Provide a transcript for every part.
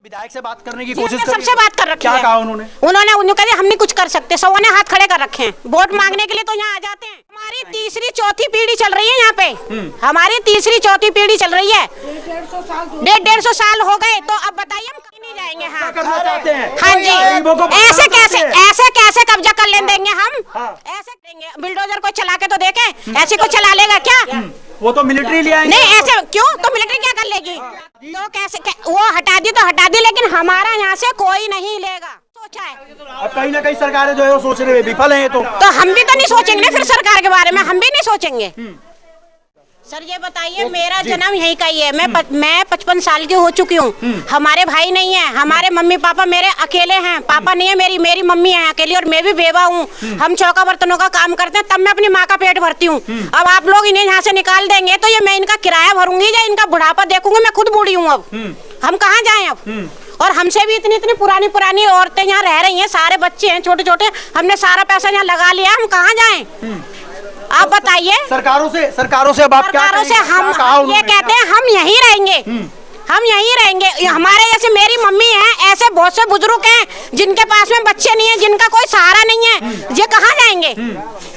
विधायक से बात करने की कोशिश सबसे बात कर रखी क्या है। कहा उन्होंने? उन्होंने कहा हम नहीं कुछ कर सकते, सबों ने हाथ खड़े कर रखे हैं। वोट मांगने के लिए तो यहाँ आ जाते हैं। हमारी तीसरी चौथी पीढ़ी चल रही है यहाँ पे, हमारी तीसरी चौथी पीढ़ी चल रही है। 150 साल हो गए, तो अब बताइए हम कहीं नहीं जाएंगे। हाँ करना चाहते हैं। हाँ जी, ऐसे कैसे कब्जा कर ले देंगे हम? ऐसे देंगे, बिल्डोजर को चला के तो देखे, ऐसे को चला लेगा क्या? वो तो मिलिट्री ले आएंगे। नहीं ऐसे क्यों, तो मिलिट्री क्या कर लेगी? तो कैसे वो हटा दी तो हटा दी, लेकिन हमारा यहाँ से कोई नहीं लेगा। सोचा है अब कहीं ना कहीं सरकारें जो है वो सोच रहे हैं विफल है ये तो हम भी तो नहीं सोचेंगे ना फिर सरकार के बारे में, हम भी नहीं सोचेंगे। सर ये बताइए, मेरा जन्म यहीं का ही है, मैं 55 साल की हो चुकी हूँ। हमारे भाई नहीं है, हमारे मम्मी पापा मेरे अकेले हैं, पापा नहीं है, मेरी मम्मी है अकेली, और मैं भी बेवा हूँ। हम चौका बर्तनों का काम करते हैं, तब मैं अपनी माँ का पेट भरती हूँ। अब आप लोग इन्हें यहाँ से निकाल देंगे तो ये मैं इनका किराया भरूंगी या इनका बुढ़ापा देखूंगी? मैं खुद बूढ़ी हूँ, अब हम कहाँ जाएं अब? और हमसे भी इतनी पुरानी औरतें यहाँ रह रही हैं, सारे बच्चे हैं छोटे छोटे, हमने सारा पैसा यहाँ लगा लिया, हम कहाँ जाएं? आप बताइए। सरकारों से अब आप क्या हम ये कहते हैं हम यहीं रहेंगे, हम यहीं रहेंगे। हमारे जैसे मेरी मम्मी है, ऐसे बहुत से बुजुर्ग हैं जिनके पास में बच्चे नहीं है, जिनका कोई सहारा नहीं है, ये कहाँ जाएंगे?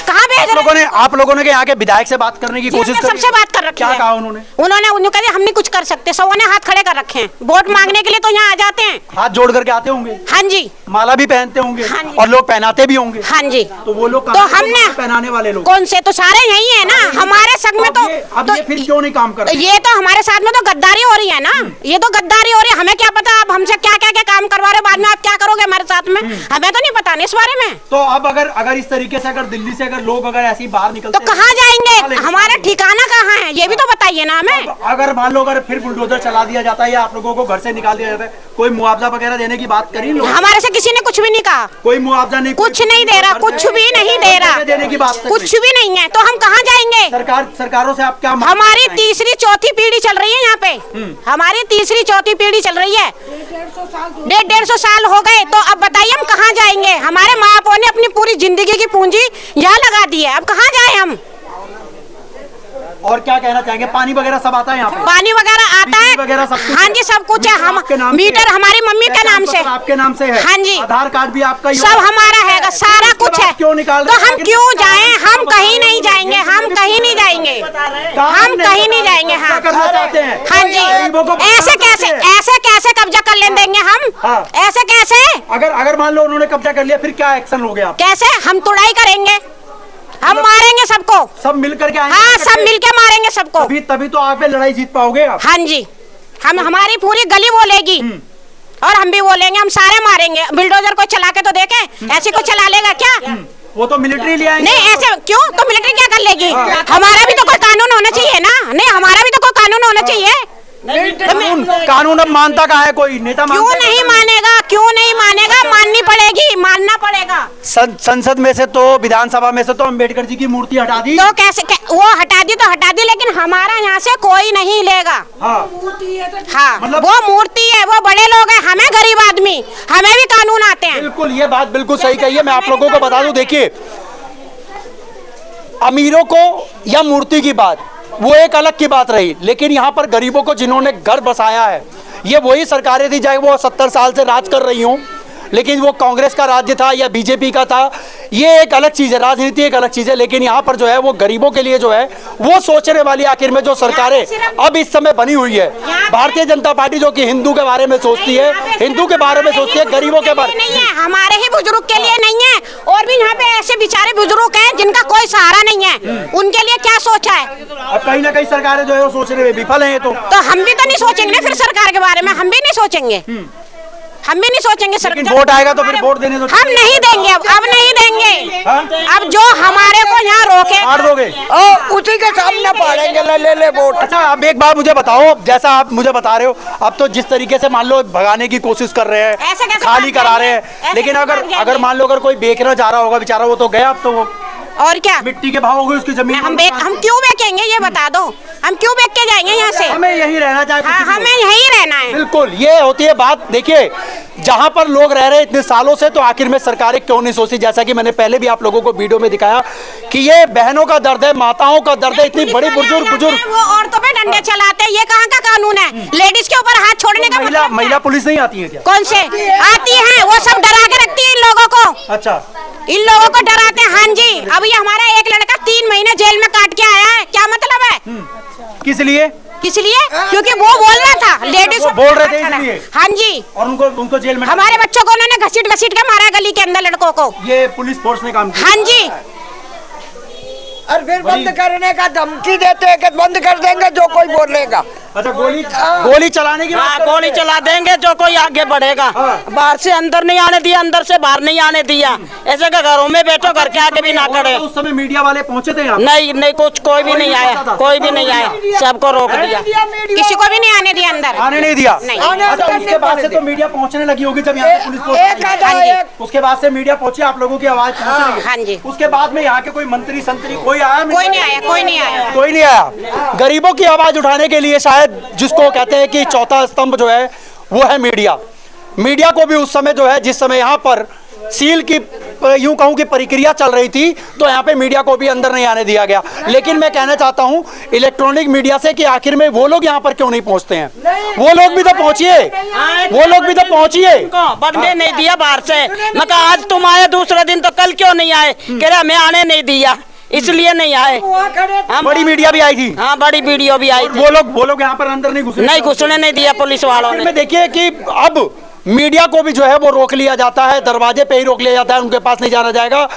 कहाँ भेज रहे? आप लोगों ने यहाँ के विधायक से बात करने की कोशिश की? सबसे बात कर रखी है। क्या कहा उन्होंने? उन्होंने कहा हम नहीं कुछ कर सकते, सबों ने हाथ खड़े कर रखे हैं। वोट मांगने के लिए तो यहाँ आ जाते हैं, हाथ जोड़ करके आते होंगे। हाँ जी, माला भी पहनते होंगे। हाँ जी। और लोग पहनाते भी होंगे। हाँ जी। तो वो लोग तो हमने पहनाने वाले लोग कौन से? तो सारे यही है ना हमारे संग में। अब ये फिर क्यों नहीं काम कर रहे? ये तो हमारे साथ में तो गद्दारी हो रही है ना, ये तो गद्दारी हो रही है। हमें क्या पता आप हमसे क्या क्या काम करवा रहे हो, बाद में आप क्या करोगे हमारे साथ में, हमें तो नहीं पता इस बारे में। तो अब अगर इस तरीके से दिल्ली से लोग ऐसे ही बाहर निकलते तो कहाँ जाएंगे? हमारा ठिकाना कहाँ है ये भी तो बताइए ना हमें। अगर मान लो फिर बुलडोजर चला दिया जाता है या आप लोगों को घर से निकाल दिया जाता है, कोई मुआवजा वगैरह देने की बात करी? हमारे से किसी ने कुछ भी नहीं कहा, कोई मुआवजा नहीं, कुछ नहीं दे रहा, कुछ भी नहीं दे रहा, देने की बात कुछ भी नहीं है। तो हम कहाँ जाएंगे? सरकारों से आप क्या? हमारी तीसरी चौथी पीढ़ी चल रही है यहाँ पे, हमारी तीसरी चौथी पीढ़ी चल रही है। 150 साल हो गए, तो अब बताइए हम कहाँ जाएंगे? हमारे माँ बापों ने अपनी पूरी जिंदगी की पूंजी यहाँ लगा दी है, अब कहाँ जाए हम? और क्या कहना चाहेंगे? पानी वगैरह सब आता है यहाँ पे? पानी वगैरह आता है वगैरह सब कुछ? हाँ जी, सब कुछ है। हम मीटर हमारी मम्मी के नाम से, आपके नाम से है? हाँ जी। आधार कार्ड भी आपका? सब हमारा है, सारा कुछ है। क्यों निकाल तो हम क्यों जाएं? हम कहीं नहीं जाएंगे, हम कहीं नहीं जाएंगे, हम कहीं नहीं जाएंगे। हाँ करना चाहते हैं? हाँ जी, ऐसे कैसे कब्जा कर ले देंगे हम? ऐसे कैसे? अगर मान लो उन्होंने कब्जा कर लिया, फिर क्या एक्शन लोगे आप? कैसे? हम तुड़ाई करेंगे, हम मारेंगे सबको, सब मिल करके आएंगे? हाँ, सब मिलके मारेंगे सबको। तभी तो आप लड़ाई जीत पाओगे आप। हाँ जी, हम हमारी पूरी गली बोलेगी और हम भी बोलेंगे, हम सारे मारेंगे। बिल्डोजर को चला के तो देखे, ऐसे को चला लेगा क्या? वो तो मिलिट्री ले आएंगे। नहीं ऐसे क्यों, तो मिलिट्री क्या कर लेगी? हमारा भी तो कोई कानून होना चाहिए ना। नहीं, हमारा भी तो कोई कानून होना चाहिए। कानून अब मानता का है कोई नेता? क्यों नहीं मानेगा? क्यों नहीं मानेगा? माननी पड़ेगी, मानना पड़ेगा। संसद में से तो, विधानसभा में से तो अम्बेडकर जी की मूर्ति हटा दी। तो कैसे वो हटा दी, लेकिन हमारा यहाँ से कोई नहीं लेगा। हाँ, मतलब वो मूर्ति है, वो बड़े लोग हैं, हमें गरीब आदमी, हमें भी कानून आते हैं। बिल्कुल, ये बात बिल्कुल सही कही है। मैं आप लोगों को बता दूं, देखिए, अमीरों को या मूर्ति की बात वो एक अलग की बात रही, लेकिन यहाँ पर गरीबों को जिन्होंने घर बसाया है, ये वही सरकारें थी, चाहे वो 70 साल से राज कर रही हों, लेकिन वो कांग्रेस का राज्य था या बीजेपी का था, ये एक अलग चीज़ है, राजनीति एक अलग चीज़ है। लेकिन यहाँ पर जो है वो गरीबों के लिए जो है वो सोचने वाली आखिर में जो सरकारें अब इस समय बनी हुई है, भारतीय जनता पार्टी जो कि हिंदू के बारे में सोचती है, हिंदू के बारे में सोचती है, गरीबों के बारे में नहीं है, हमारे ही बुजुर्ग के लिए नहीं है। और भी यहाँ पे ऐसे बेचारे बुजुर्ग हैं जिनका कोई सहारा नहीं है, उनके लिए क्या सोचा है? अब कहीं ना कहीं सरकारें जो है वो सोच रहे हैं विफल है ये तो हम भी तो नहीं सोचेंगे ना फिर सरकार के बारे में, हम भी नहीं सोचेंगे, हम भी नहीं सोचेंगे। लेकिन वोट आएगा तो फिर वोट देने दो। हम नहीं देंगे, अब नहीं देंगे। अब जो हमारे को यहाँ रोके फाड़ दोगे, उसी के सामने पाड़ेंगे, ले वोट। अच्छा, अब एक बात मुझे बताओ, जैसा आप मुझे बता रहे हो, अब तो जिस तरीके से मान लो भगाने की कोशिश कर रहे हैं, खाली करा रहे हैं, लेकिन अगर मान लो कोई बेचना चाह रहा होगा बेचारा, वो तो गया अब तो वो और क्या मिट्टी के भाव हो गए उसकी जमीन। हम क्यों बेचेंगे ये बता दो, हम क्यों बेच के जाएंगे यहाँ से? हमें यही रहना चाहिए। हाँ, हमें यही रहना है। बिल्कुल, ये होती है बात। देखिए, जहां पर लोग रह रहे हैं इतने सालों से, तो आखिर में सरकारें क्यों नहीं सोचती? जैसा कि मैंने पहले भी आप लोगों को वीडियो में दिखाया कि ये बहनों का दर्द है, माताओं का दर्द है, इतनी बड़ी बुजुर्ग वो औरतों पे डंडे चलाते हैं, ये कहाँ का कानून है? लेडीज के ऊपर हाथ छोड़ने का मतलब क्या महिला है? पुलिस नहीं आती है क्या? कौन से आती है? वो सब डरा के रखती है इन लोगों को, अच्छा, इन लोगों को डराते हैं। हाँ जी, अभी हमारा एक लड़का 3 महीने जेल में काट के आया है, क्या मतलब है? किस लिए? किस लिए? क्योंकि वो बोल रहा था, लेडीज वो बोल रहे थे इसलिए? हाँ जी, और उनको जेल में हमारे बच्चों को उन्होंने घसीट घसीट के मारा गली के अंदर, लड़कों को। ये पुलिस फोर्स ने काम किया? हाँ जी, और फिर बंद करने का धमकी देते हैं कि बंद कर देंगे जो कोई बोलेगा। अच्छा, गोली चलाने की बात कर रहे गोली थे? चला देंगे जो कोई आगे बढ़ेगा। हाँ। बाहर से अंदर नहीं आने दिया, अंदर से बाहर नहीं आने दिया। ऐसे का घरों में बैठो, घर के आगे भी ना खड़े। उस समय मीडिया वाले पहुंचे थे यहाँ? नहीं कुछ कोई भी नहीं आया, कोई भी नहीं आया, सबको रोक दिया। किसी को भी नहीं आने दिया अंदर। आने नहीं दिया? नहीं। अच्छा, उसके बाद से तो मीडिया पहुंचने लगी होगी जब यहाँ पे पुलिस फोर्स एक आई। आधा हाँ जी। एक उसके बाद से मीडिया पहुंची, आप लोगों की आवाज पहुंच रही है। हाँ जी। उसके बाद में यहाँ के कोई मंत्री संतरी कोई आया? कोई नहीं आया, कोई नहीं आया। कोई नहीं आया। गरीबों की आवाज उठाने के लिए शायद जिसको कहते हैं कि चौथा स्तंभ जो है वो है मीडिया। मीडिया को भी उस समय जो है, जिस समय यहाँ पर सील की यूं कहूं कि प्रक्रिया चल रही थी, तो यहाँ पे मीडिया को भी अंदर नहीं आने दिया गया। लेकिन मैं कहना चाहता हूं इलेक्ट्रॉनिक मीडिया से कि आखिर में वो लोग यहाँ पर क्यों नहीं पहुंचते हैं? वो लोग भी तो पहुंचिए, वो लोग भी तो पहुंचिए। बढ़ने नहीं दिया बाहर से। मैं कहा आज तुम आए दूसरे दिन, तो कल क्यों नहीं आए? कह रहे हमें आने नहीं दिया, इसलिए नहीं आए। हम बड़ी मीडिया भी आई थी? हाँ, बड़ी वीडियो भी आई थी। वो लोग यहाँ पर अंदर नहीं घुसे? नहीं घुसने नहीं दिया पुलिस वालों ने। में देखिए कि अब मीडिया को भी जो है वो रोक लिया जाता है, दरवाजे पे ही रोक लिया जाता है, उनके पास नहीं जाना जाएगा।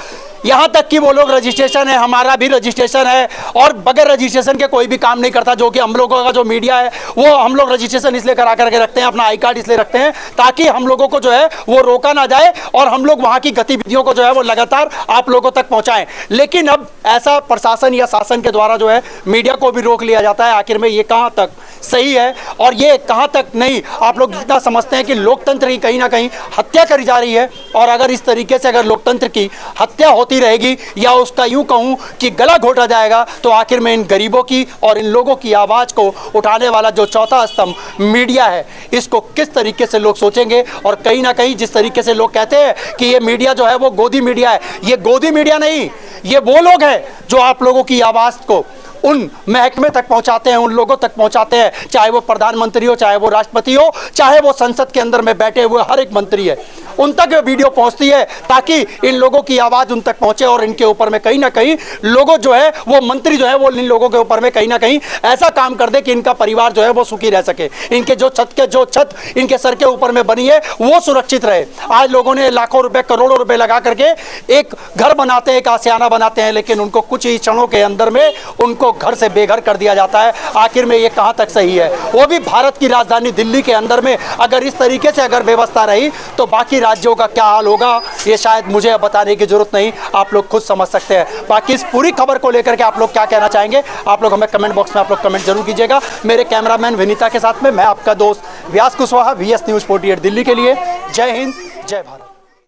यहाँ तक कि वो लोग रजिस्ट्रेशन है, हमारा भी रजिस्ट्रेशन है, और बगैर रजिस्ट्रेशन के कोई भी काम नहीं करता। जो कि हम लोगों का जो मीडिया है वो हम लोग रजिस्ट्रेशन इसलिए करा करके रखते हैं, अपना आई कार्ड इसलिए रखते हैं ताकि हम लोगों को जो है वो रोका ना जाए और हम लोग वहाँ की गतिविधियों को जो है वो लगातार आप लोगों तक पहुँचाएं। लेकिन अब ऐसा प्रशासन या शासन के द्वारा जो है मीडिया को भी रोक लिया जाता है। आखिर में ये कहाँ तक सही है और ये कहाँ तक नहीं? आप लोग जितना समझते हैं कि लोकतंत्र की कहीं ना कहीं हत्या करी जा रही है, और अगर इस तरीके से अगर लोकतंत्र की हत्या होती रहेगी या उसका यूं कहूं कि गला घोटा जाएगा, तो आखिर में इन गरीबों की और इन लोगों की आवाज़ को उठाने वाला जो चौथा स्तंभ मीडिया है, इसको किस तरीके से लोग सोचेंगे। और कहीं ना कहीं जिस तरीके से लोग कहते हैं कि ये मीडिया जो है वो गोदी मीडिया है, ये गोदी मीडिया नहीं, ये वो लोग हैं जो आप लोगों की आवाज़ को उन महकमे तक पहुंचाते हैं, उन लोगों तक पहुंचाते हैं, चाहे वो प्रधानमंत्री हो, चाहे वो राष्ट्रपति हो, चाहे वो संसद के अंदर में बैठे हुए हर एक मंत्री है, उन तक वीडियो पहुंचती है ताकि इन लोगों की आवाज़ उन तक पहुंचे और इनके ऊपर में कहीं ना कहीं लोगों जो है वो मंत्री जो है वो इन लोगों के ऊपर में कहीं ना कहीं ऐसा काम कर दे कि इनका परिवार जो है वो सुखी रह सके, इनके जो छत इनके सर के ऊपर में बनी है वो सुरक्षित रहे। आज लोगों ने लाखों रुपए करोड़ों रुपए लगा करके एक घर बनाते हैं, एक आशियाना बनाते हैं, लेकिन उनको कुछ ही क्षणों के अंदर में उनको घर से बेघर कर दिया जाता है। आखिर में ये कहां तक सही है? वो भी भारत की राजधानी दिल्ली के अंदर में अगर इस तरीके से अगर व्यवस्था रही तो बाकी राज्यों का क्या हाल होगा, ये शायद मुझे बताने की जरूरत नहीं, आप लोग खुद समझ सकते हैं। बाकी इस पूरी खबर को लेकर के आप लोग क्या कहना चाहेंगे, आप लोग हमें कमेंट बॉक्स में आप लोग कमेंट जरूर कीजिएगा। मेरे कैमरामैन विनीता के साथ में मैं आपका दोस्त व्यास कुशवाहा, VS News 48 दिल्ली के लिए। जय हिंद, जय भारत।